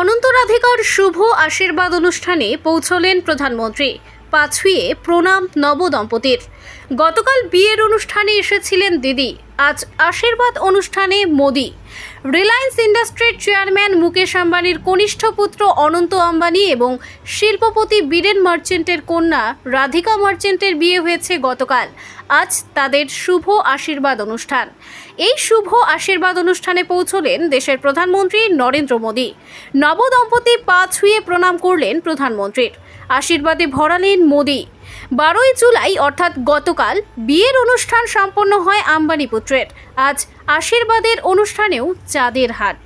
অনন্ত রাধিকার শুভ আশীর্বাদ অনুষ্ঠানে পৌঁছলেন প্রধানমন্ত্রী। পা ছুঁয়ে প্রণাম নবদম্পতির। গতকাল বিয়ের অনুষ্ঠানে এসেছিলেন দিদি, আজ আশীর্বাদ অনুষ্ঠানে মোদি। রিলায়েন্স ইন্ডাস্ট্রির চেয়ারম্যান মুকেশ আম্বানির কনিষ্ঠ পুত্র অনন্ত আম্বানি এবং শিল্পপতি বীরেন মার্চেন্টের কন্যা রাধিকা মার্চেন্টের বিয়ে হয়েছে গতকাল। আজ তাদের শুভ আশীর্বাদ অনুষ্ঠান। এই শুভ আশীর্বাদ অনুষ্ঠানে পৌঁছলেন দেশের প্রধানমন্ত্রী নরেন্দ্র মোদি। নবদম্পতি পা ছুঁয়ে প্রণাম করলেন প্রধানমন্ত্রীর। আশীর্বাদে ভরালেন মোদি। 12ই জুলাই অর্থাৎ গতকাল বিয়ের অনুষ্ঠান সম্পন্ন হয় আম্বানি পুত্রের। আজ আশীর্বাদের অনুষ্ঠানেও চাঁদের হাট।